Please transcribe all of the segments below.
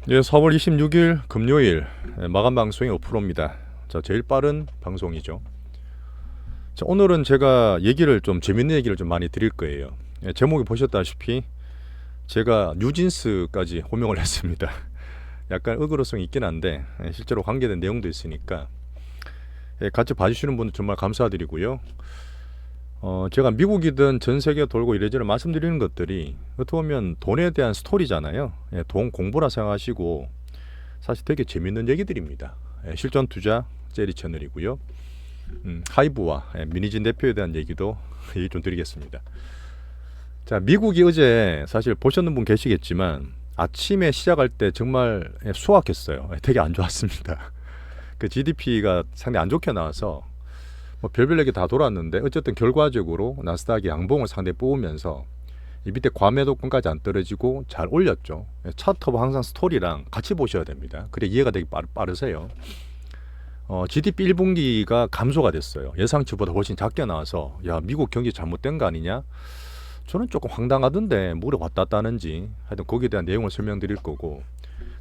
예, 4월 26일 금요일 마감 방송이 5%입니다. 자, 제일 빠른 방송이죠. 자, 오늘은 제가 얘기를 좀 재밌는 얘기를 좀 많이 드릴 거예요. 예, 제목이 보셨다시피 제가 뉴진스까지 호명을 했습니다. 약간 의그로성이 있긴 한데 실제로 관계된 내용도 있으니까 같이 봐주시는 분들 정말 감사드리고요. 제가 미국이든 전 세계 돌고 이래저래 말씀드리는 것들이 어떻게 보면 돈에 대한 스토리잖아요. 돈 공부라 생각하시고 사실 되게 재밌는 얘기들입니다. 실전 투자 제리 채널이고요. 하이브와 민희진 대표에 대한 얘기도 얘기 좀 드리겠습니다. 자, 미국이 어제 사실 보셨는 분 계시겠지만 아침에 시작할 때 정말 수확했어요. 되게 안 좋았습니다. 그 GDP가 상당히 안 좋게 나와서 뭐 별별 얘기 다 돌았는데 어쨌든 결과적으로 나스닥이 양봉을 상당히 뽑으면서 이 밑에 과매도권까지 안 떨어지고 잘 올렸죠. 차트와 항상 스토리랑 같이 보셔야 됩니다. 그래 이해가 되게 빠르세요. GDP 1분기가 감소가 됐어요. 예상치보다 훨씬 작게 나와서 야 미국 경기 잘못된 거 아니냐? 저는 조금 황당하던데 뭐를 왔다 갔다 하는지 하여튼 거기에 대한 내용을 설명드릴 거고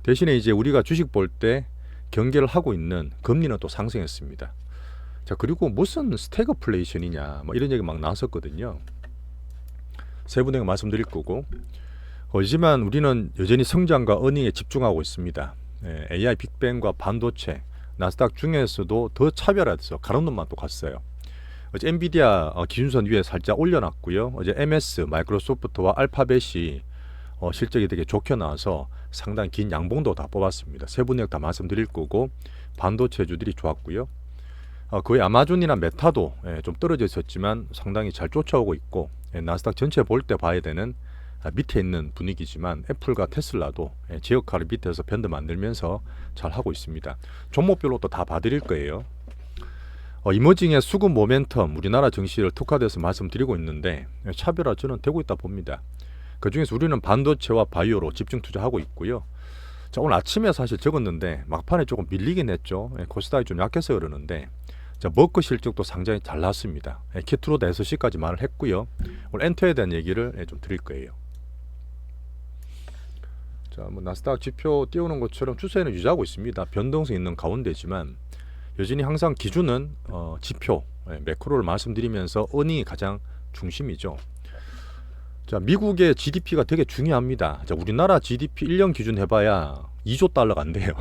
대신에 이제 우리가 주식 볼 때 경계를 하고 있는 금리는 또 상승했습니다. 자, 그리고 무슨 스태그플레이션이냐 뭐 이런 얘기 막 나왔었거든요. 세부내용 말씀드릴 거고 하지만 우리는 여전히 성장과 어닝에 집중하고 있습니다. AI 빅뱅과 반도체 나스닥 중에서도 더 차별화돼서 가는 놈만 또 갔어요. 어제 엔비디아 기준선 위에 살짝 올려놨고요. 어제 MS 마이크로소프트와 알파벳이 실적이 되게 좋게 나와서 상당히 긴 양봉도 다 뽑았습니다. 세부내용 다 말씀드릴 거고 반도체주들이 좋았고요. 거의 아마존이나 메타도 좀 떨어져 있었지만 상당히 잘 쫓아오고 있고 나스닥 전체 볼 때 봐야 되는 밑에 있는 분위기지만 애플과 테슬라도 제 역할을 밑에서 밴드 만들면서 잘 하고 있습니다. 종목별로 또 다 봐드릴 거예요. 이머징의 수급 모멘텀 우리나라 증시를 특화돼서 말씀드리고 있는데 차별화 저는 되고 있다 봅니다. 그중에서 우리는 반도체와 바이오로 집중 투자하고 있고요. 자, 오늘 아침에 사실 적었는데 막판에 조금 밀리긴 했죠. 코스닥이 좀 약해서 그러는데 자, 머크 실적도 상당히 잘 나왔습니다. 키트로드 SC까지 말을 했고요. 오늘 엔터에 대한 얘기를 좀 드릴 거예요. 자, 뭐 나스닥 지표 띄우는 것처럼 추세는 유지하고 있습니다. 변동성 있는 가운데지만 여전히 항상 기준은 지표, 매크로를 말씀드리면서 은이 가장 중심이죠. 자, 미국의 GDP가 되게 중요합니다. 자, 우리나라 GDP 1년 기준 해봐야 2조 달러가 안 돼요.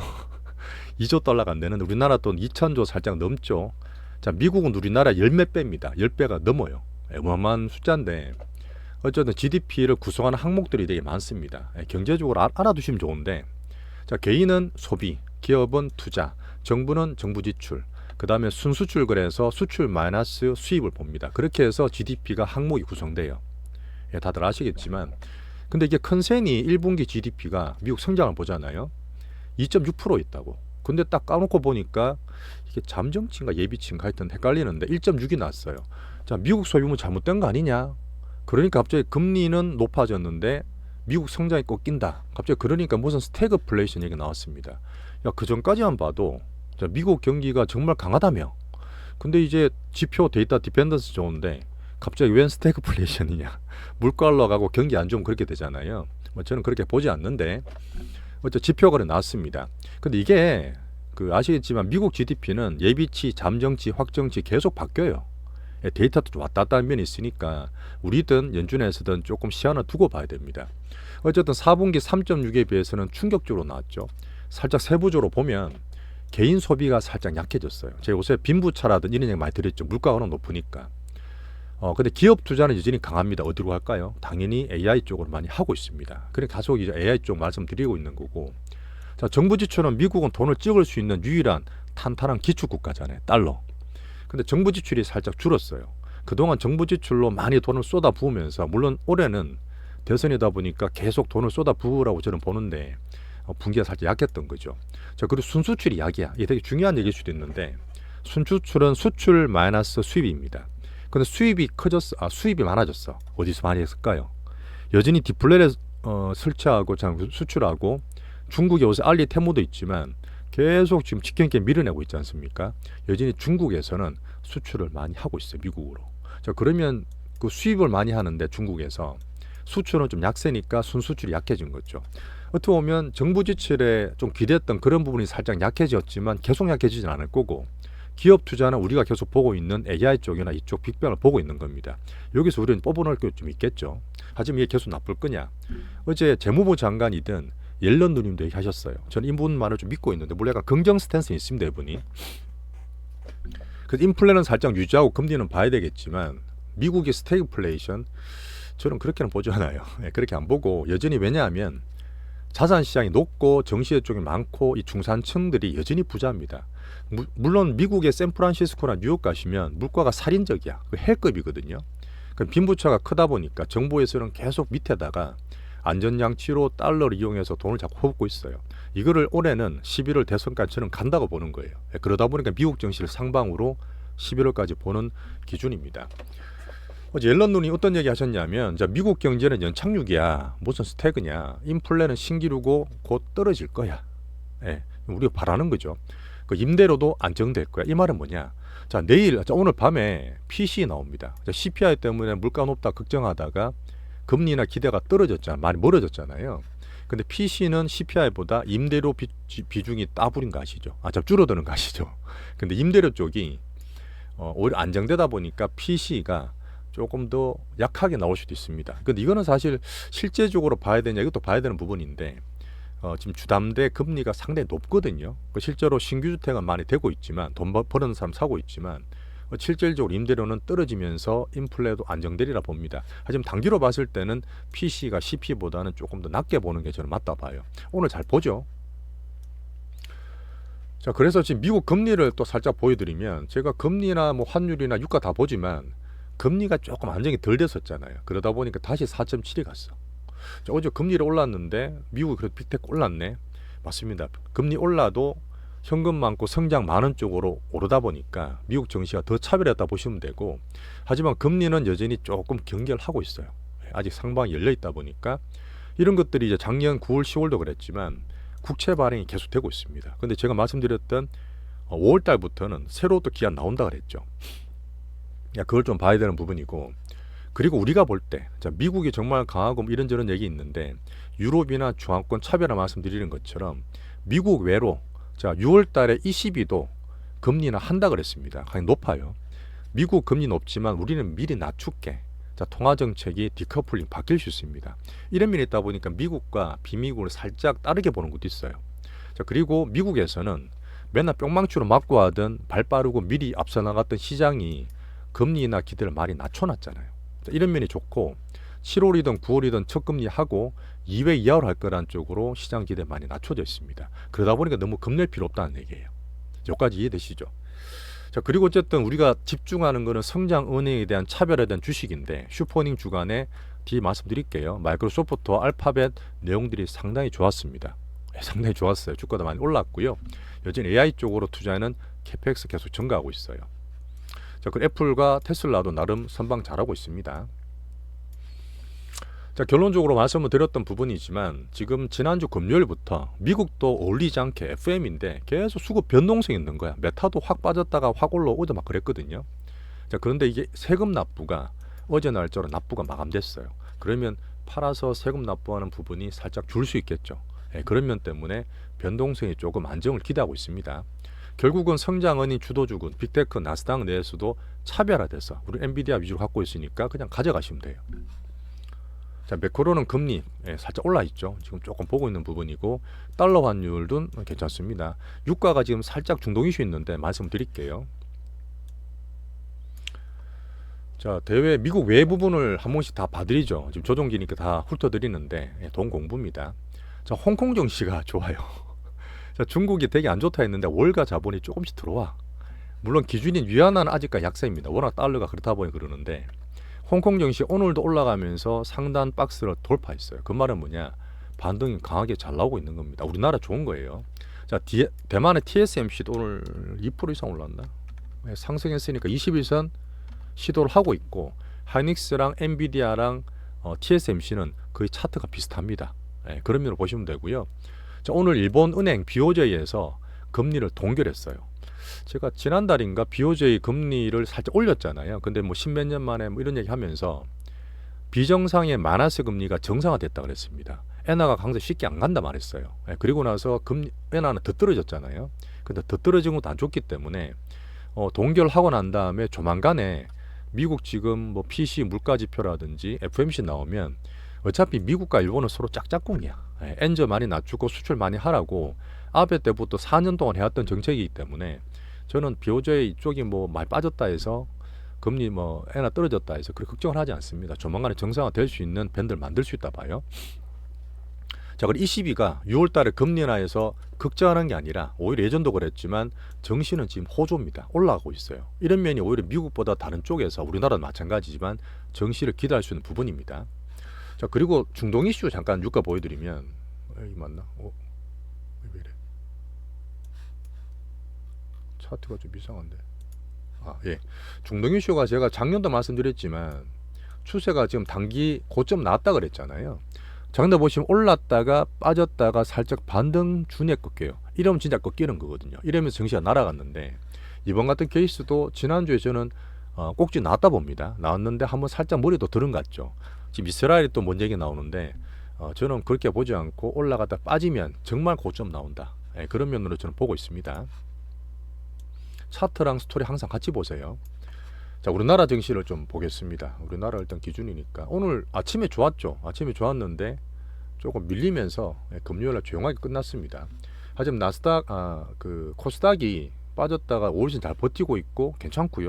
2조 달러가 안 되는데 우리나라 돈 2천조 살짝 넘죠. 자, 미국은 우리나라 열 몇 배입니다. 10배가 넘어요. 어마어마한 숫자인데 어쨌든 GDP를 구성하는 항목들이 되게 많습니다. 경제적으로 알아두시면 좋은데 자, 개인은 소비, 기업은 투자, 정부는 정부 지출, 그 다음에 순수출 거래에서 수출 마이너스 수입을 봅니다. 그렇게 해서 GDP가 항목이 구성돼요. 다들 아시겠지만 근데 이게 컨센이 1분기 GDP가 미국 성장을 보잖아요. 2.6% 있다고. 근데 딱 까놓고 보니까 이게 잠정치인가 예비치인가 하여튼 헷갈리는데 1.6이 났어요. 자, 미국 소비면 잘못된 거 아니냐? 그러니까 갑자기 금리는 높아졌는데 미국 성장이 꺾인다. 갑자기 그러니까 무슨 스태그플레이션 얘기가 나왔습니다. 야, 그 전까지만 봐도 자, 미국 경기가 정말 강하다며. 근데 이제 지표 데이터 디펜던스 좋은데 갑자기 웬 스태그플레이션이냐? 물가 올라가고 경기 안 좋으면 그렇게 되잖아요. 뭐 저는 그렇게 보지 않는데 어째 지표가 나왔습니다. 근데 이게 아시겠지만 미국 GDP는 예비치, 잠정치, 확정치 계속 바뀌어요. 데이터도 좀 왔다 갔다 하는 면이 있으니까 우리든 연준에서든 조금 시간을 두고 봐야 됩니다. 어쨌든 4분기 3.6에 비해서는 충격적으로 나왔죠. 살짝 세부적으로 보면 개인 소비가 살짝 약해졌어요. 제가 요새 빈부차라든 이런 얘기 많이 드렸죠. 물가가 너무 높으니까. 근데 기업 투자는 여전히 강합니다. 어디로 갈까요? 당연히 AI 쪽으로 많이 하고 있습니다. 그러니까 계속 이제 AI 쪽 말씀드리고 있는 거고. 자, 정부 지출은 미국은 돈을 찍을 수 있는 유일한 탄탄한 기축 국가잖아요. 달러. 근데 정부 지출이 살짝 줄었어요. 그동안 정부 지출로 많이 돈을 쏟아 부으면서 물론 올해는 대선이다 보니까 계속 돈을 쏟아 부으라고 저는 보는데 분기가 살짝 약했던 거죠. 자, 그리고 순수출이 약이야. 이게 되게 중요한 얘기일 수도 있는데 순수출은 수출 마이너스 수입입니다. 근데 수입이 수입이 많아졌어. 어디서 많이 했을까요? 여전히 디플레를 설치하고 수출하고 중국에 요새 알리 테무도 있지만 계속 지금 직경 있게 밀어내고 있지 않습니까? 여전히 중국에서는 수출을 많이 하고 있어요. 미국으로. 자, 그러면 그 수입을 많이 하는데 중국에서 수출은 좀 약세니까 순수출이 약해진 거죠. 어떻게 보면 정부 지출에 좀 기대했던 그런 부분이 살짝 약해졌지만 계속 약해지진 않을 거고, 기업 투자는 우리가 계속 보고 있는 AI 쪽이나 이쪽 빅뱅을 보고 있는 겁니다. 여기서 우리는 뽑아놓을 게 좀 있겠죠. 하지만 이게 계속 나쁠 거냐? 어제 재무부 장관이든 옐런 누님도 얘기하셨어요. 저는 이분만을 좀 믿고 있는데 물론 약간 긍정 스탠스는 있습니다, 이분이. 그래서 인플레는 살짝 유지하고 금리는 봐야 되겠지만 미국의 스태그플레이션 저는 그렇게는 보지 않아요. 그렇게 안 보고 여전히, 왜냐하면 자산 시장이 높고 정시세 쪽이 많고 이 중산층들이 여전히 부자입니다. 물론 미국의 샌프란시스코나 뉴욕 가시면 물가가 살인적이야. 그 헬급이거든요. 그 빈부차가 크다 보니까 정부에서는 계속 밑에다가 안전장치로 달러를 이용해서 돈을 자꾸 퍼붓고 있어요. 이거를 올해는 11월 대선까지 저는 간다고 보는 거예요. 그러다 보니까 미국 증시를 상방으로 11월까지 보는 기준입니다. 어제 옐런 눈이 어떤 얘기 하셨냐면, 자, 미국 경제는 연착륙이야. 무슨 스태그냐. 인플레는 신기루고 곧 떨어질 거야. 우리가 바라는 거죠. 그 임대료도 안정될 거야. 이 말은 뭐냐. 자, 오늘 밤에 PC 나옵니다. 자, CPI 때문에 물가 높다 걱정하다가 금리나 기대가 떨어졌잖아. 많이 멀어졌잖아요. 근데 PC는 CPI보다 임대료 비중이 따블인 거 아시죠? 줄어드는 거 아시죠? 근데 임대료 쪽이 오히려 안정되다 보니까 PC가 조금 더 약하게 나올 수도 있습니다. 근데 이거는 사실 실제적으로 봐야 되냐, 이것도 봐야 되는 부분인데, 지금 주담대 금리가 상당히 높거든요. 실제로 신규 주택은 많이 되고 있지만, 돈 버는 사람 사고 있지만, 실질적으로 임대료는 떨어지면서 인플레도 안정되리라 봅니다. 하지만 단기로 봤을 때는 PC가 CP보다는 조금 더 낮게 보는 게 저는 맞다 봐요. 오늘 잘 보죠. 자, 그래서 지금 미국 금리를 또 살짝 보여드리면, 제가 금리나 뭐 환율이나 유가 다 보지만 금리가 조금 안정이 덜 됐었잖아요. 그러다 보니까 다시 4.7이 갔어. 자, 어제 금리를 올랐는데 미국이 그래도 빅테크 올랐네. 맞습니다. 금리 올라도 현금 많고 성장 많은 쪽으로 오르다 보니까 미국 증시가 더 차별했다 보시면 되고, 하지만 금리는 여전히 조금 경계하고 있어요. 아직 상방이 열려 있다 보니까 이런 것들이 이제 작년 9월, 10월도 그랬지만 국채 발행이 계속되고 있습니다. 근데 제가 말씀드렸던 5월 달부터는 새로 또 기한 나온다 그랬죠. 그걸 좀 봐야 되는 부분이고, 그리고 우리가 볼 때, 자, 미국이 정말 강하고 이런저런 얘기 있는데 유럽이나 중앙권 차별화 말씀드리는 것처럼 미국 외로, 자, 6월 달에 ECB도 금리나 한다 그랬습니다. 가장 높아요. 미국 금리 높지만 우리는 미리 낮출게. 자, 통화 정책이 디커플링 바뀔 수 있습니다. 이런 면이 있다 보니까 미국과 비미국을 살짝 다르게 보는 것도 있어요. 자, 그리고 미국에서는 맨날 뿅망치로 맞고 하던 발 빠르고 미리 앞서 나갔던 시장이 금리나 기대를 많이 낮춰놨잖아요. 자, 이런 면이 좋고, 7월이든 9월이든 첫 금리 하고 2회 이하로 할 거란 쪽으로 시장 기대 많이 낮춰져 있습니다. 그러다 보니까 너무 겁낼 필요 없다는 얘기예요. 여기까지 이해되시죠? 자, 그리고 어쨌든 우리가 집중하는 거는 성장 은행에 대한 차별에 대한 주식인데, 슈퍼닝 주간에 뒤에 말씀드릴게요. 마이크로소프트와 알파벳 내용들이 상당히 좋았습니다. 상당히 좋았어요. 주가도 많이 올랐고요. 여전히 AI 쪽으로 투자하는 캐펙스 계속 증가하고 있어요. 자, 그 애플과 테슬라도 나름 선방 잘하고 있습니다. 자, 결론적으로 말씀을 드렸던 부분이지만 지금 지난주 금요일부터 미국도 어울리지 않게 FM인데 계속 수급 변동성이 있는 거야. 메타도 확 빠졌다가 확 올라오고 막 그랬거든요. 자, 그런데 이게 세금 납부가 어제 날짜로 납부가 마감됐어요. 그러면 팔아서 세금 납부하는 부분이 살짝 줄 수 있겠죠. 그런 면 때문에 변동성이 조금 안정을 기대하고 있습니다. 결국은 성장은이 주도주군 빅테크 나스닥 내에서도 차별화돼서 우리 엔비디아 위주로 갖고 있으니까 그냥 가져가시면 돼요. 자, 매크로는 금리 살짝 올라 있죠. 지금 조금 보고 있는 부분이고, 달러 환율도 괜찮습니다. 유가가 지금 살짝 중동 이슈 있는데 말씀드릴게요. 자, 대외 미국 외 부분을 한 번씩 다 봐드리죠. 지금 조종기니까 다 훑어드리는데 돈 공부입니다. 자, 홍콩 증시가 좋아요. 자, 중국이 되게 안 좋다 했는데 월가 자본이 조금씩 들어와. 물론 기준인 위안화는 아직까지 약세입니다. 워낙 달러가 그렇다 보니 그러는데, 홍콩 증시 오늘도 올라가면서 상단 박스를 돌파했어요. 그 말은 뭐냐? 반등이 강하게 잘 나오고 있는 겁니다. 우리나라 좋은 거예요. 자, 대만의 TSMC도 오늘 2% 이상 올랐나? 상승했으니까 21선 시도를 하고 있고, 하이닉스랑 엔비디아랑 TSMC는 거의 차트가 비슷합니다. 그런 면으로 보시면 되고요. 자, 오늘 일본 은행 BOJ에서 금리를 동결했어요. 제가 지난달인가 BOJ 금리를 살짝 올렸잖아요. 근데 뭐 십몇 년 만에 뭐 이런 얘기 하면서 비정상의 마이너스 금리가 정상화됐다 그랬습니다. 엔화가 강세 쉽게 안 간다 말했어요. 그리고 나서 엔화는 더 떨어졌잖아요. 근데 더 떨어진 것도 안 좋기 때문에 동결하고 난 다음에 조만간에 미국 지금 뭐 PC 물가지표라든지 FOMC 나오면 어차피 미국과 일본은 서로 짝짝꿍이야. 엔저 많이 낮추고 수출 많이 하라고 아베 때부터 4년 동안 해왔던 정책이기 때문에 저는 비오제 이쪽이 뭐 많이 빠졌다 해서 금리 뭐 엔화 떨어졌다 해서 그렇게 걱정을 하지 않습니다. 조만간에 정상화 될 수 있는 밴드를 만들 수 있다 봐요. 자, 그리고 ECB가 6월 달에 금리 인하에서 걱정하는 게 아니라 오히려 예전도 그랬지만 정시는 지금 호조입니다. 올라가고 있어요. 이런 면이 오히려 미국보다 다른 쪽에서 우리나라도 마찬가지지만 정시를 기대할 수 있는 부분입니다. 자, 그리고 중동 이슈 잠깐 유가 보여드리면 이 맞나? 왜 이래? 차트가 좀 이상한데. 예. 중동 이슈가 제가 작년도 말씀드렸지만 추세가 지금 단기 고점 나왔다 그랬잖아요. 작년 보시면 올랐다가 빠졌다가 살짝 반등 준에 꺾여요. 이러면 진짜 꺾이는 거거든요. 이러면서 정시가 날아갔는데 이번 같은 케이스도 지난주에 저는 꼭지 나왔다 봅니다. 나왔는데 한번 살짝 머리도 들은 것 같죠. 지금 이스라엘이 또 뭔 얘기 나오는데 저는 그렇게 보지 않고 올라갔다 빠지면 정말 고점 나온다. 그런 면으로 저는 보고 있습니다. 차트랑 스토리 항상 같이 보세요. 자, 우리나라 증시를 좀 보겠습니다. 우리나라 일단 기준이니까 오늘 아침에 좋았죠. 아침에 좋았는데 조금 밀리면서 금요일날 조용하게 끝났습니다. 하지만 나스닥 그 코스닥이 빠졌다가 오르신 잘 버티고 있고 괜찮고요.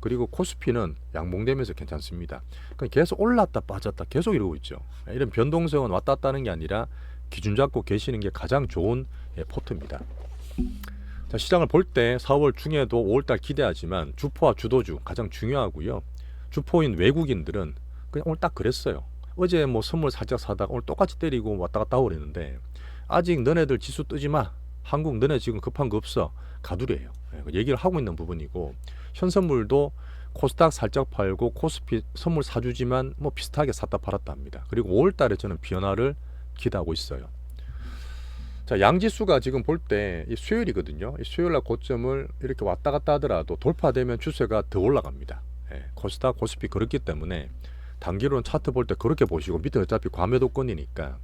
그리고 코스피는 양봉되면서 괜찮습니다. 그러니까 계속 올랐다 빠졌다 계속 이러고 있죠. 이런 변동성은 왔다 갔다 하는 게 아니라 기준 잡고 계시는 게 가장 좋은 포트입니다. 자, 시장을 볼 때 4월 중에도 5월달 기대하지만 주포와 주도주 가장 중요하고요. 주포인 외국인들은 그냥 오늘 딱 그랬어요. 어제 뭐 선물 살짝 사다가 오늘 똑같이 때리고 왔다 갔다 하고 그랬는데 아직 너네들 지수 뜨지 마. 한국 너네 지금 급한 거 없어. 가두려요. 얘기를 하고 있는 부분이고 현선물도 코스닥 살짝 팔고 코스피 선물 사주지만 뭐 비슷하게 샀다 팔았다 합니다. 그리고 5월달에 저는 변화를 기대하고 있어요. 자, 양지수가 지금 볼 때 이 수요일이거든요. 이 수요일날 고점을 이렇게 왔다 갔다 하더라도 돌파되면 추세가 더 올라갑니다. 코스닥, 코스피 그렇기 때문에 단기로는 차트 볼 때 그렇게 보시고 밑에 어차피 과매도권이니까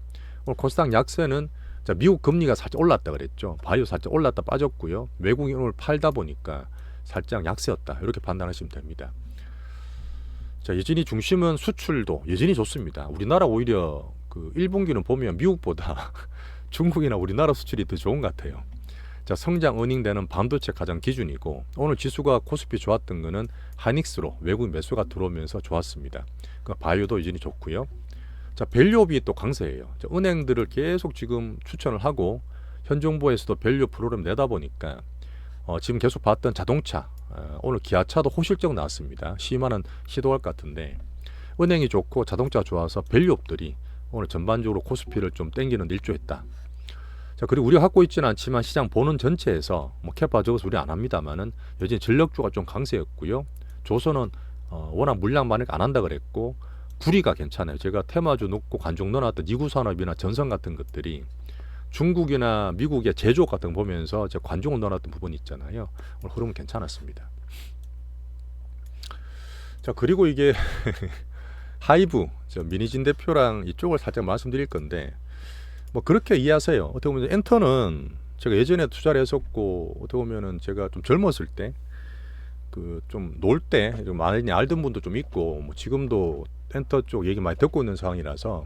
오늘 코스닥 약세는 자, 미국 금리가 살짝 올랐다 그랬죠. 바이오 살짝 올랐다 빠졌고요. 외국인 오늘 팔다 보니까 살짝 약세였다. 이렇게 판단하시면 됩니다. 자, 여전히 중심은 수출도 여전히 좋습니다. 우리나라 오히려 그 1분기는 보면 미국보다 중국이나 우리나라 수출이 더 좋은 것 같아요. 자, 성장 어닝되는 반도체 가장 기준이고 오늘 지수가 코스피 좋았던 거는 하이닉스로 외국인 매수가 들어오면서 좋았습니다. 그러니까 바이오도 여전히 좋고요. 자, 밸류업이 또 강세예요. 자, 은행들을 계속 지금 추천을 하고 현 정부에서도 밸류 프로그램 내다 보니까 지금 계속 봤던 자동차 오늘 기아차도 호실적 나왔습니다. 시만은 시도할 것 같은데 은행이 좋고 자동차 좋아서 밸류업들이 오늘 전반적으로 코스피를 좀 땡기는 일조했다. 자, 그리고 우리가 갖고 있지는 않지만 시장 보는 전체에서 뭐 캐파 적어서 우리 안 합니다만은 여전히 전력주가 좀 강세였고요. 조선은 워낙 물량 많으니까 안 한다 그랬고 구리가 괜찮아요. 제가 테마주 넣고 관중 넣어놨던 이구산업이나 전선 같은 것들이 중국이나 미국의 제조업 같은 거 보면서 제가 관중을 넣어놨던 부분이 있잖아요. 오늘 흐름은 괜찮았습니다. 자, 그리고 이게 하이브 민희진 대표랑 이쪽을 살짝 말씀드릴 건데 뭐 그렇게 이해하세요. 어떻게 보면 엔터는 제가 예전에 투자를 했었고 어떻게 보면은 제가 좀 젊었을 때 그 좀 놀 때 좀 많이 알던 분도 좀 있고 뭐 지금도 엔터 쪽 얘기 많이 듣고 있는 상황이라서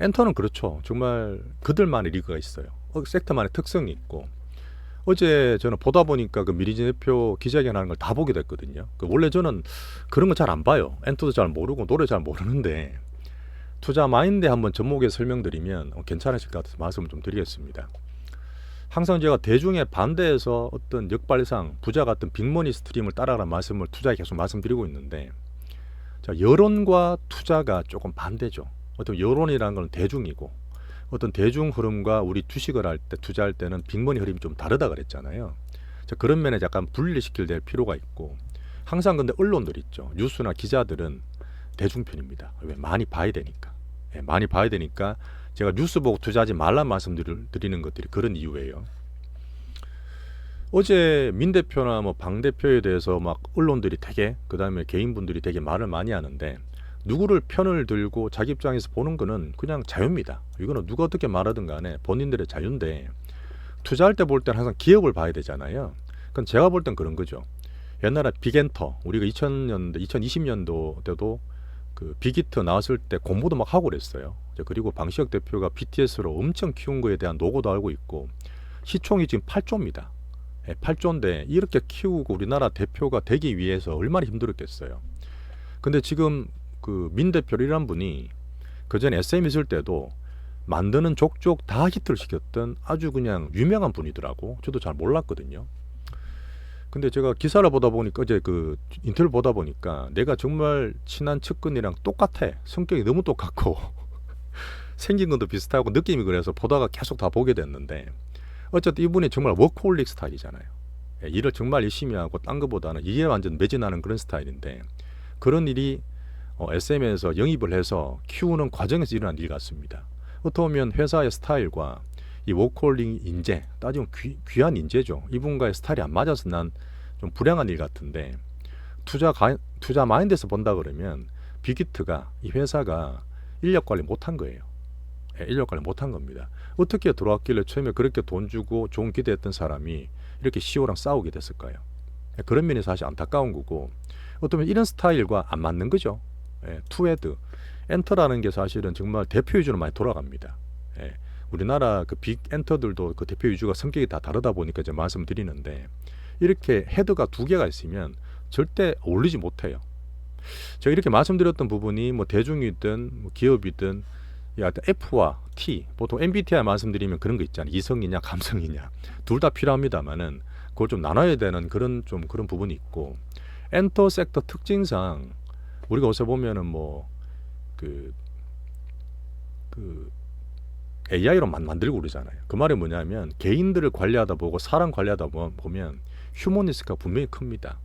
엔터는 그렇죠. 정말 그들만의 리그가 있어요. 섹터만의 특성이 있고 어제 저는 보다 보니까 그 민희진 대표 기자회견 하는 걸 다 보게 됐거든요. 원래 저는 그런 거 잘 안 봐요. 엔터도 잘 모르고 노래 잘 모르는데 투자 마인드 한번 접목해 설명드리면 괜찮으실 것 같아서 말씀을 좀 드리겠습니다. 항상 제가 대중에 반대해서 어떤 역발상 부자 같은 빅머니 스트림을 따라가는 말씀을 투자에 계속 말씀드리고 있는데 자, 여론과 투자가 조금 반대죠. 어떤 여론이라는 건 대중이고 어떤 대중 흐름과 우리 주식을 할 때 투자할 때는 빅머니 흐름이 좀 다르다 그랬잖아요. 자, 그런 면에 약간 분리시킬 될 필요가 있고 항상 근데 언론들 있죠. 뉴스나 기자들은 대중편입니다. 왜? 많이 봐야 되니까. 많이 봐야 되니까 제가 뉴스 보고 투자하지 말란 말씀 드리는 것들이 그런 이유예요. 어제 민 대표나 뭐 방 대표에 대해서 막 언론들이 되게 그다음에 개인분들이 되게 말을 많이 하는데 누구를 편을 들고 자기 입장에서 보는 거는 그냥 자유입니다. 이거는 누가 어떻게 말하든 간에 본인들의 자유인데 투자할 때 볼 때는 항상 기업을 봐야 되잖아요. 그건 제가 볼 땐 그런 거죠. 옛날에 빅엔터 우리가 2000년도 2020년도 때도 그 빅히트 나왔을 때 공부도 막 하고 그랬어요. 그리고 방시혁 대표가 BTS로 엄청 키운 거에 대한 노고도 알고 있고 시총이 지금 8조입니다. 8조인데 이렇게 키우고 우리나라 대표가 되기 위해서 얼마나 힘들었겠어요. 근데 지금 그 민 대표라는 분이 그전에 SM 있을 때도 만드는 족족 다 히트를 시켰던 아주 그냥 유명한 분이더라고. 저도 잘 몰랐거든요. 근데 제가 기사를 보다 보니까 어제 그 인터뷰를 보다 보니까 내가 정말 친한 측근이랑 똑같아. 성격이 너무 똑같고 생긴 것도 비슷하고 느낌이 그래서 보다가 계속 다 보게 됐는데 어쨌든 이분이 정말 워크홀릭 스타일이잖아요. 일을 정말 열심히 하고 딴 것보다는 이게 완전 매진하는 그런 스타일인데 그런 일이 SM에서 영입을 해서 키우는 과정에서 일어난 일 같습니다. 어떻게 보면 회사의 스타일과 이 워크홀릭 인재, 따지면 귀한 인재죠. 이분과의 스타일이 안 맞아서 난 좀 불행한 일 같은데 투자 마인드에서 본다 그러면 빅히트가 이 회사가 인력 관리 못한 거예요. 인력 관리 못한 겁니다. 어떻게 들어왔길래 처음에 그렇게 돈 주고 좋은 기대했던 사람이 이렇게 CEO랑 싸우게 됐을까요? 그런 면이 사실 안타까운 거고 어쩌면 이런 스타일과 안 맞는 거죠. 투헤드 엔터라는 게 사실은 정말 대표 위주로 많이 돌아갑니다. 우리나라 그 빅 엔터들도 그 대표 위주가 성격이 다 다르다 보니까 제가 말씀드리는데 이렇게 헤드가 두 개가 있으면 절대 어울리지 못해요. 제가 이렇게 말씀드렸던 부분이 뭐 대중이든 뭐 기업이든 F와 T, 보통 MBTI 말씀드리면 그런 거 있잖아요. 이성이냐 감성이냐 둘 다 필요합니다만은 그걸 좀 나눠야 되는 그런 부분이 있고 엔터 섹터 특징상 우리가 어서 보면은 뭐 AI로 만들고 그러잖아요. 그 말이 뭐냐면 개인들을 관리하다 보고 사람 관리하다 보면 휴머니스가 분명히 큽니다.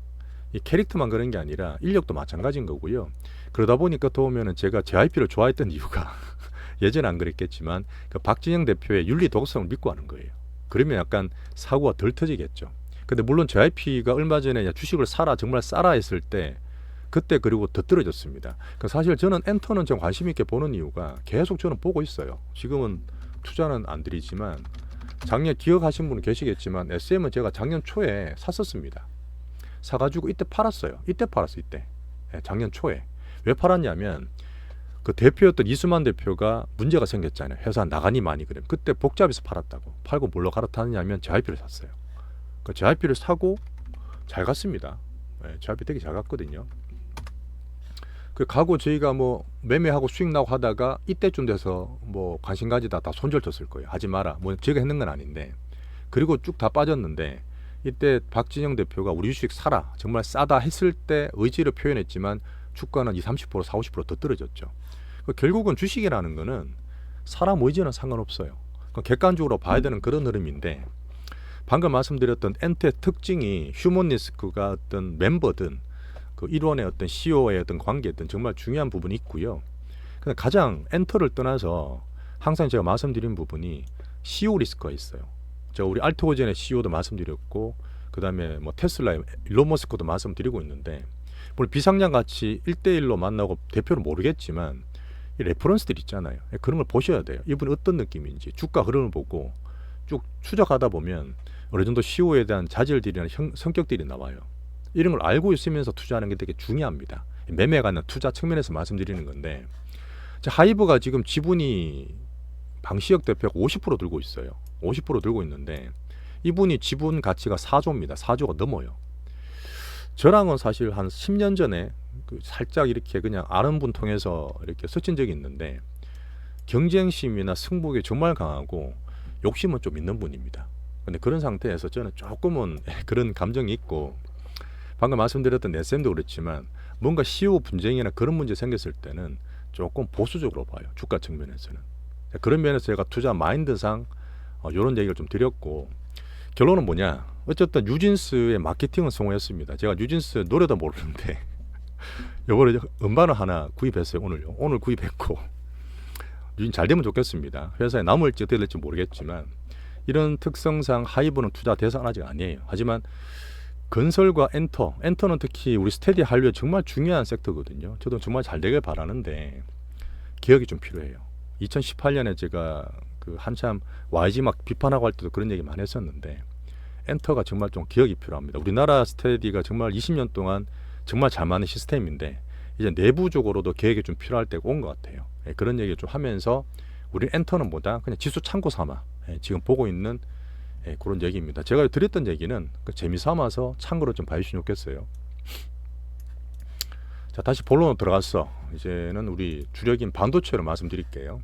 이 캐릭터만 그런 게 아니라 인력도 마찬가지인 거고요. 그러다 보니까 더 보면은 제가 JYP를 좋아했던 이유가 예전에 안 그랬겠지만 그 박진영 대표의 윤리 도덕성을 믿고 하는 거예요. 그러면 약간 사고가 덜 터지겠죠. 근데 물론 JYP가 얼마 전에 주식을 사라 정말 싸라 했을 때 그때 그리고 더 떨어졌습니다. 사실 저는 엔터는 좀 관심 있게 보는 이유가 계속 저는 보고 있어요. 지금은 투자는 안 드리지만 작년 기억하신 분은 계시겠지만 SM은 제가 작년 초에 샀었습니다. 사가지고 이때 팔았어요. 이때. 작년 초에. 왜 팔았냐면 그 대표였던 이수만 대표가 문제가 생겼잖아요. 회사 나가니 많이 그래. 그때 복잡해서 팔았다고. 팔고 뭘로 갈아탔느냐면 JYP를 샀어요. 그 JYP를 사고 잘 갔습니다. JYP 되게 잘 갔거든요. 그 가고 저희가 뭐 매매하고 수익 나고 하다가 이때쯤 돼서 뭐 관심 가지다 다 손절 쳤을 거예요. 하지 마라. 뭐 제가 했는 건 아닌데. 그리고 쭉 다 빠졌는데 이때 박진영 대표가 우리 주식 사라. 정말 싸다 했을 때 의지를 표현했지만 주가는 20, 30%, 40, 50% 더 떨어졌죠. 결국은 주식이라는 거는 사람 의지는 상관없어요. 객관적으로 봐야 되는 그런 흐름인데 방금 말씀드렸던 엔터의 특징이 휴먼 리스크가 어떤 멤버든 그 일원의 어떤 CEO의 어떤 관계든 정말 중요한 부분이 있고요. 근데 가장 엔터를 떠나서 항상 제가 말씀드린 부분이 CEO 리스크가 있어요. 제가 우리 알트오젠의 CEO도 말씀드렸고 그 다음에 뭐 테슬라의 일론 머스크도 말씀드리고 있는데 물론 비상장 같이 1대1로 만나고 대표를 모르겠지만 이 레퍼런스들 있잖아요. 그런 걸 보셔야 돼요. 이분이 어떤 느낌인지 주가 흐름을 보고 쭉 추적하다 보면 어느 정도 CEO에 대한 자질들이나 성격들이 나와요. 이런 걸 알고 있으면서 투자하는 게 되게 중요합니다. 매매에 관한 투자 측면에서 말씀드리는 건데 하이브가 지금 지분이 방시혁 대표가 50% 들고 있어요. 50% 들고 있는데 이분이 지분 가치가 4조입니다. 4조가 넘어요. 저랑은 사실 한 10년 전에 살짝 이렇게 그냥 아는 분 통해서 이렇게 스친 적이 있는데 경쟁심이나 승부욕이 정말 강하고 욕심은 좀 있는 분입니다. 근데 그런 상태에서 저는 조금은 그런 감정이 있고 방금 말씀드렸던 SM도 그렇지만 뭔가 CEO 분쟁이나 그런 문제 생겼을 때는 조금 보수적으로 봐요. 주가 측면에서는. 그런 면에서 제가 투자 마인드상 이런 얘기를 좀 드렸고 결론은 뭐냐. 어쨌든 뉴진스의 마케팅은 성공했습니다. 제가 뉴진스 노래도 모르는데 요번에 음반을 하나 구입했어요. 오늘 구입했고 뉴진 잘 되면 좋겠습니다. 회사에 남을지 어떻게 될지 모르겠지만 이런 특성상 하이브는 투자 대상 아직 아니에요. 하지만 건설과 엔터는 특히 우리 스테디 한류에 정말 중요한 섹터거든요. 저도 정말 잘 되길 바라는데 개혁이 좀 필요해요. 2018년에 제가 그 한참 YG 막 비판하고 할 때도 그런 얘기 많이 했었는데 엔터가 정말 좀 개혁이 필요합니다. 우리나라 스테디가 정말 20년 동안 정말 잘 맞는 시스템인데 이제 내부적으로도 개혁이 좀 필요할 때가 온 것 같아요. 그런 얘기 좀 하면서 우리 엔터는 뭐다 그냥 지수 참고 삼아 지금 보고 있는 그런 얘기입니다. 제가 드렸던 얘기는 재미삼아서 참고로 좀 봐주시면 좋겠어요. 자, 다시 본론으로 들어가서 이제는 우리 주력인 반도체로 말씀드릴게요.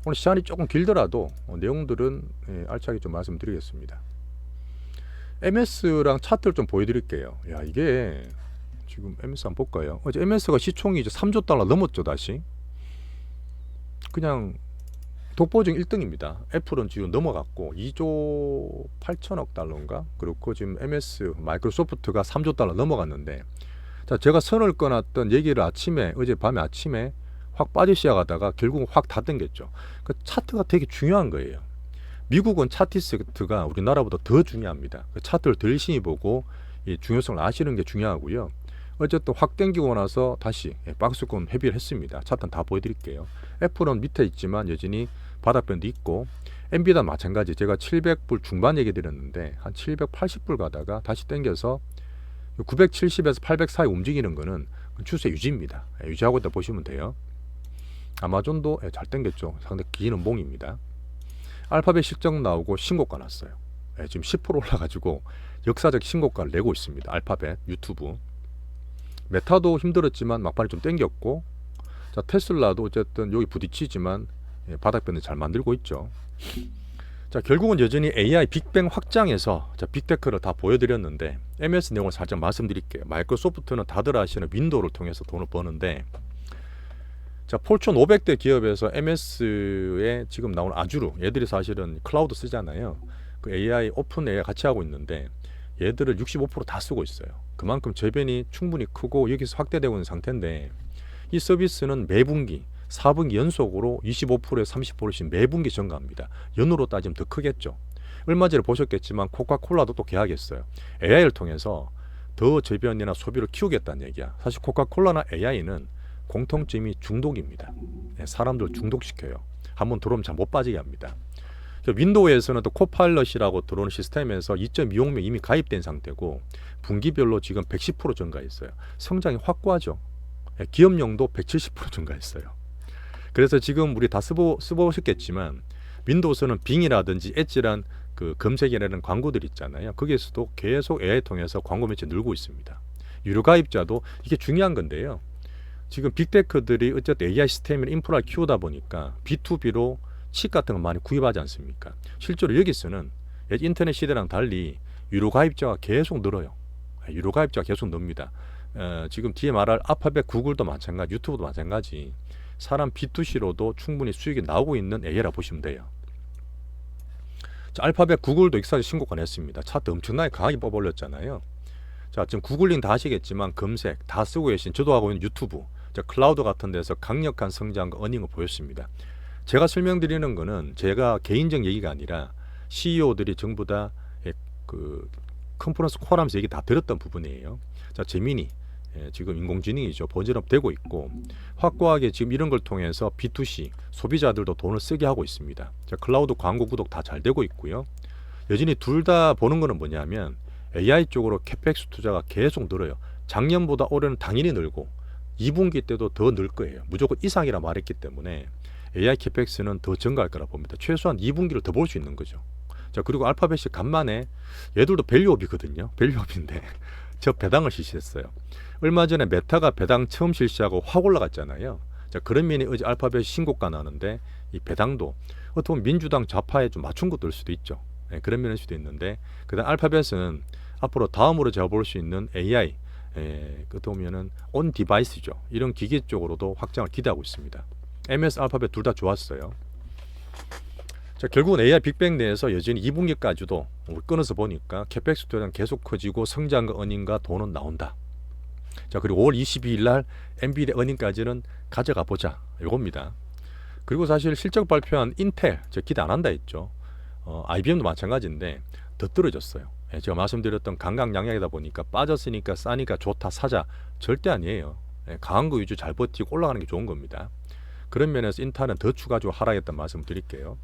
오늘 시간이 조금 길더라도 내용들은 알차게 좀 말씀드리겠습니다. MS랑 차트를 좀 보여드릴게요. 야, 이게 지금 MS 한번 볼까요? 어제 MS가 시총이 이제 3조 달러 넘었죠. 다시 그냥 독보적 1등입니다. 애플은 지금 넘어갔고 2조 8천억 달러인가? 그렇고 지금 MS 마이크로소프트가 3조 달러 넘어갔는데, 자, 제가 선을 꺼놨던 얘기를 어제 밤에 아침에 확 빠지기 시작하다가 결국은 확 다 땡겼죠. 그 차트가 되게 중요한 거예요. 미국은 차티스트가 우리나라보다 더 중요합니다. 그 차트를 더 열심히 보고 이 중요성을 아시는 게 중요하고요. 어쨌든 확 땡기고 나서 다시 박스권 회비를 했습니다. 차트는 다 보여드릴게요. 애플은 밑에 있지만 여전히 바닥변도 있고, 엔비디아 마찬가지. 제가 700불 중반 얘기 드렸는데 한 780불 가다가 다시 땡겨서 970에서 800 사이 움직이는 거는 추세 유지입니다. 유지하고 있다 보시면 돼요. 아마존도 잘 땡겼죠. 상당히 긴 음봉입니다. 알파벳 실적 나오고 신고가 났어요. 지금 10% 올라가지고 역사적 신고가를 내고 있습니다. 알파벳 유튜브. 메타도 힘들었지만 막판에 좀 땡겼고, 자, 테슬라도 어쨌든 여기 부딪히지만 바닥변을 잘 만들고 있죠. 자, 결국은 여전히 AI 빅뱅 확장해서 빅테크를 다 보여드렸는데 MS 내용을 살짝 말씀드릴게요. 마이크로소프트는 다들 아시는 윈도우를 통해서 돈을 버는데, 자, 폴춘 500대 기업에서 MS에 지금 나오는 아주르, 얘들이 사실은 클라우드 쓰잖아요. 그 AI 오픈 AI 같이 하고 있는데 얘들을 65% 다 쓰고 있어요. 그만큼 재변이 충분히 크고 여기서 확대되고 있는 상태인데, 이 서비스는 매분기 4분기 연속으로 25%에서 30%씩 매분기 증가합니다. 연으로 따지면 더 크겠죠. 얼마 전에 보셨겠지만 코카콜라도 또 계약했어요. AI를 통해서 더 재변이나 소비를 키우겠다는 얘기야. 사실 코카콜라나 AI는 공통점이 중독입니다. 사람들 중독시켜요. 한번 들어오면 잘 못 빠지게 합니다. 윈도우에서는 또 코파일럿이라고 들어오는 시스템에서 2.26명 이미 가입된 상태고 분기별로 지금 110% 증가했어요. 성장이 확고하죠. 기업용도 170% 증가했어요. 그래서 지금 우리 다 써보셨겠지만 윈도우에서는 빙이라든지 엣지란 그 검색이라는 광고들 있잖아요. 거기에서도 계속 AI 통해서 광고 매체 늘고 있습니다. 유료 가입자도 이게 중요한 건데요. 지금 빅테크들이 어쨌든 AI 시스템이나 인프라를 키우다 보니까 B2B로 칩 같은 거 많이 구입하지 않습니까? 실제로 여기서는 인터넷 시대랑 달리 유료 가입자가 계속 늘어요. 유료 가입자가 계속 늡니다. 지금 뒤에 말할 알파벳, 구글도 마찬가지, 유튜브도 마찬가지. 사람 B2C로도 충분히 수익이 나오고 있는 AI라 보시면 돼요. 자, 알파벳, 구글도 익사적 신고가 냈습니다. 차트 엄청나게 강하게 뽑아올렸잖아요. 자, 지금 구글링 다 하시겠지만 검색 다 쓰고 계신, 저도 하고 있는 유튜브, 자, 클라우드 같은 데서 강력한 성장과 어닝을 보였습니다. 제가 설명드리는 거는 제가 개인적 얘기가 아니라 CEO들이 전부 다 그 컨퍼런스 콜하면서 얘기 다 들었던 부분이에요. 자, 제미니, 지금 인공지능이죠. 버전업 되고 있고 확고하게 지금 이런 걸 통해서 B2C 소비자들도 돈을 쓰게 하고 있습니다. 자, 클라우드 광고 구독 다 잘 되고 있고요. 여전히 둘 다 보는 거는 뭐냐면 AI 쪽으로 캐펙스 투자가 계속 늘어요. 작년보다 올해는 당연히 늘고 2분기 때도 더 늘 거예요. 무조건 이상이라 말했기 때문에 AI 캐펙스는 더 증가할 거라 봅니다. 최소한 2분기를 더 볼 수 있는 거죠. 자, 그리고 알파벳이 간만에 얘들도 밸류업이거든요. 밸류업인데 저 배당을 실시했어요. 얼마 전에 메타가 배당 처음 실시하고 확 올라갔잖아요. 자, 그런 면이 어제 알파벳 신고가 나는데 이 배당도 어떻게 보면 민주당 좌파에 좀 맞춘 것도 될 수도 있죠. 그런 면일 수도 있는데, 그다음 알파벳은 앞으로 다음으로 제가 볼 수 있는 AI, 어떻게 보면은 온 디바이스죠. 이런 기기 쪽으로도 확장을 기대하고 있습니다. MS, 알파벳 둘 다 좋았어요. 자, 결국은 AI 빅뱅 내에서 여전히 2분기까지도 끊어서 보니까 캐펙스 투자는 계속 커지고 성장과 어닝과 돈은 나온다. 자, 그리고 5월 22일 날 엔비디아 어닝까지는 가져가 보자, 이겁니다. 그리고 사실 실적 발표한 인텔, 저 기대 안 한다 했죠. IBM도 마찬가지인데 더 떨어졌어요. 제가 말씀드렸던 강강약약이다 보니까 빠졌으니까 싸니까 좋다 사자 절대 아니에요. 강한 거 위주 잘 버티고 올라가는 게 좋은 겁니다. 그런 면에서 인타는 더 추가적으로 하락했다는 말씀을 드릴게요.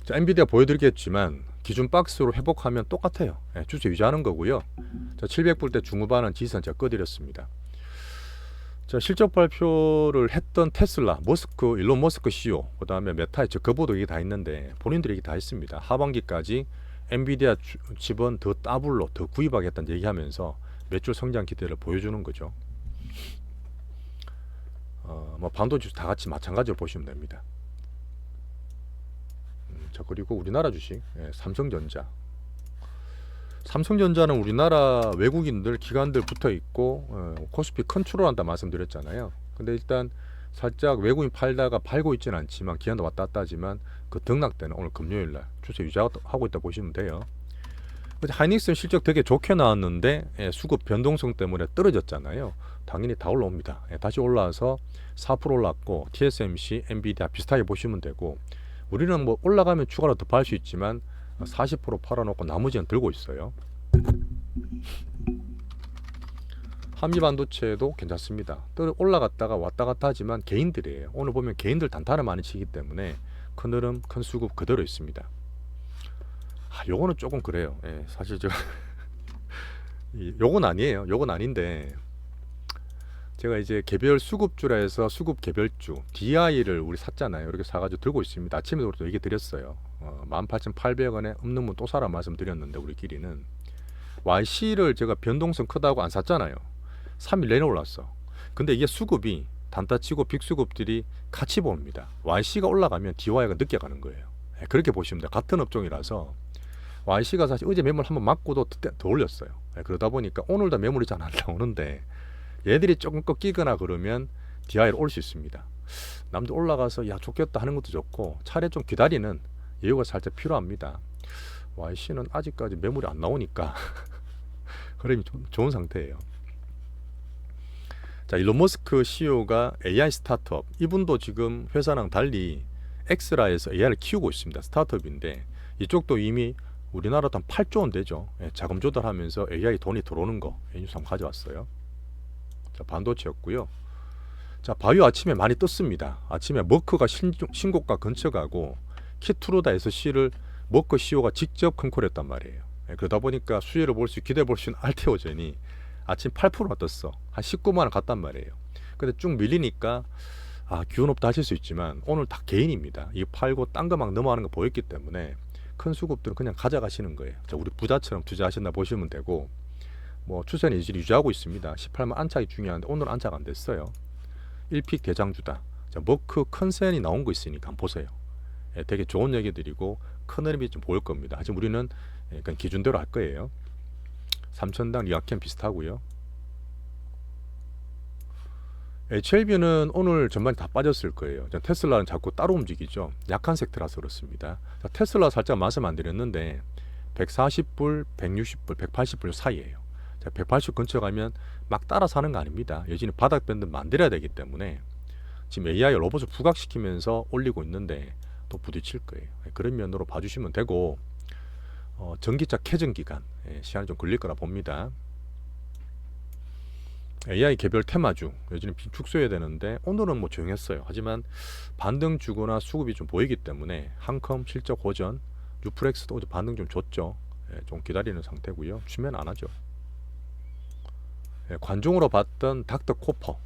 자, 엔비디아 보여드리겠지만 기준 박스로 회복하면 똑같아요. 추세 유지하는 거고요. 자, 700불대 중후반은 지지선 제가 꺼드렸습니다. 자, 실적 발표를 했던 테슬라, 머스크, 일론 머스크 CEO, 그 다음에 메타, 그보도 얘기 다 있는데 본인들이 얘기 다 했습니다. 하반기까지 엔비디아 칩은 더 더블로 더 구입하겠다는 얘기하면서 매출 성장 기대를 보여주는 거죠. 뭐 반도체 다 같이 마찬가지로 보시면 됩니다. 자, 그리고 우리나라 주식, 삼성전자. 삼성전자는 우리나라 외국인들 기관들 붙어 있고 코스피 컨트롤한다 말씀드렸잖아요. 근데 일단 살짝 외국인 팔다가 팔고 있지는 않지만 기관도 왔다 갔다 하지만 그 등락 때는 오늘 금요일날 추세 유지하고 있다 보시면 돼요. 하이닉스는 실적 되게 좋게 나왔는데 수급 변동성 때문에 떨어졌잖아요. 당연히 다 올라옵니다. 다시 올라와서 4% 올랐고 TSMC, 엔비디아 비슷하게 보시면 되고 우리는 뭐 올라가면 추가로 더 팔 수 있지만 40% 팔아놓고 나머지는 들고 있어요. 한미반도체도 괜찮습니다. 올라갔다가 왔다 갔다 하지만 개인들이에요. 오늘 보면 개인들 단타를 많이 치기 때문에 큰 흐름, 큰 수급 그대로 있습니다. 요거는 조금 그래요. 사실 제가 요건 아니에요. 요건 아닌데 제가 이제 개별 수급주라 해서 수급 개별주 DI를 우리 샀잖아요. 이렇게 사가지고 들고 있습니다. 아침에도 또 얘기 드렸어요. 18,800원에 없는 분 또 사라 말씀드렸는데 우리끼리는 YC를 제가 변동성 크다고 안 샀잖아요. 3일 내내 올랐어. 근데 이게 수급이 단타치고 빅수급들이 같이 봅니다. YC가 올라가면 DY가 늦게 가는 거예요. 그렇게 보시면 돼요. 같은 업종이라서 YC가 사실 어제 매물 한번 맞고도 더 올렸어요. 그러다 보니까 오늘도 매물이 잘 안 나오는데 얘들이 조금 꺾이거나 그러면 DI로 올 수 있습니다. 남도 올라가서 야 좋겠다 하는 것도 좋고 차례 좀 기다리는 여유가 살짝 필요합니다. YC는 아직까지 매물이 안 나오니까 흐름이 좋은 상태예요. 자, 일론 머스크 CEO가 AI 스타트업, 이분도 지금 회사랑 달리 엑스라에서 AI를 키우고 있습니다. 스타트업인데 이쪽도 이미 우리나라도 한 8조 원 되죠. 자금 조달하면서 AI 돈이 들어오는 거 뉴스 한번 가져왔어요. 자, 반도체였고요. 자, 바이오 아침에 많이 떴습니다. 아침에 머크가 신고가 근처 가고 키트루다 SC를 머크 CEO가 직접 컨콜했단 말이에요. 그러다 보니까 수혜를 기대해 볼 수 있는 알테오젠이 아침 8%가 떴어. 한 19만 원 갔단 말이에요. 근데 쭉 밀리니까 기운 없다 하실 수 있지만 오늘 다 개인입니다. 이거 팔고 딴 거 막 넘어가는 거 보였기 때문에 큰 수급들은 그냥 가져가시는 거예요. 자, 우리 부자처럼 투자하셨나 보시면 되고 뭐 추세는 유지하고 있습니다. 18만 안착이 중요한데 오늘 안착 안 됐어요. 1픽 대장주다. 자, 머크 컨센이 나온 거 있으니까 한번 보세요. 되게 좋은 얘기 드리고 큰 흐름이 좀 보일 겁니다. 하지만 우리는 그냥 기준대로 할 거예요. 3천당 리아캠 비슷하고요. HLB는 오늘 전반이 다 빠졌을 거예요. 테슬라는 자꾸 따로 움직이죠. 약한 섹터라서 그렇습니다. 자, 테슬라 살짝 말씀 안 드렸는데 140불, 160불, 180불 사이에요. 자, 180 근처 가면 막 따라 사는 거 아닙니다. 여전히 바닥 밴드 만들어야 되기 때문에 지금 AI 로봇을 부각시키면서 올리고 있는데 또 부딪힐 거예요. 그런 면으로 봐주시면 되고 전기차 캐전 기간 시간이 좀 걸릴 거라 봅니다. AI 개별 테마주 여전히 축소해야 되는데 오늘은 뭐 조용했어요. 하지만 반등 주거나 수급이 좀 보이기 때문에 한컴 실적 호전, 뉴프렉스도 어제 반등 좀 줬죠. 좀 기다리는 상태고요. 추면 안 하죠. 관종으로 봤던 닥터 코퍼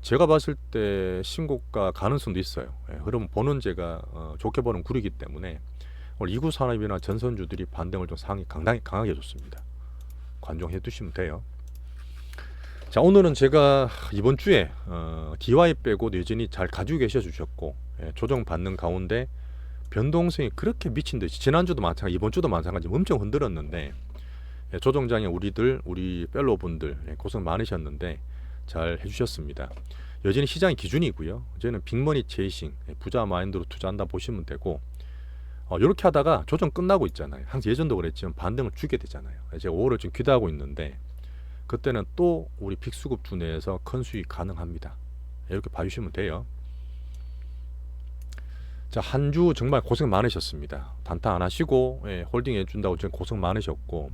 제가 봤을 때 신고가 가능성도 있어요. 흐름 보는 제가 좋게 보는 구리기 때문에 오늘 2구 산업이나 전선주들이 반등을 좀 강하게 해줬습니다. 관종해 두시면 돼요. 자, 오늘은 제가 이번 주에 DY 빼고 여전히 잘 가지고 계셔 주셨고 조정 받는 가운데 변동성이 그렇게 미친 듯이 지난주도 마찬가지 이번 주도 마찬가지 엄청 흔들었는데 조정장에 우리 펠로우분들 고생 많으셨는데 잘 해주셨습니다. 여전히 시장의 기준이고요. 저희는 빅머니 체이싱 부자 마인드로 투자한다 보시면 되고 이렇게 하다가 조정 끝나고 있잖아요. 항상 예전도 그랬지만 반등을 주게 되잖아요. 제가 5월을 좀 기대하고 있는데 그때는 또 우리 빅수급 주 내에서 큰 수익 가능합니다. 이렇게 봐주시면 돼요. 자, 한 주 정말 고생 많으셨습니다. 단타 안 하시고 홀딩 해준다고 지금 고생 많으셨고,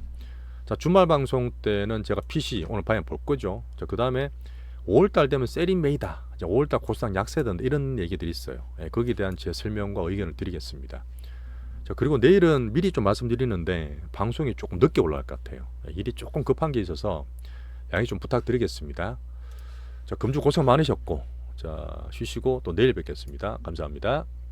자, 주말 방송 때는 제가 PC 오늘 방향 볼 거죠. 자, 그 다음에 5월달 되면 세린메이다. 5월달 고수당 약세던데 이런 얘기들이 있어요. 거기에 대한 제 설명과 의견을 드리겠습니다. 자, 그리고 내일은 미리 좀 말씀드리는데 방송이 조금 늦게 올라갈 것 같아요. 일이 조금 급한 게 있어서 양해 좀 부탁드리겠습니다. 자, 금주 고생 많으셨고, 자, 쉬시고 또 내일 뵙겠습니다. 감사합니다.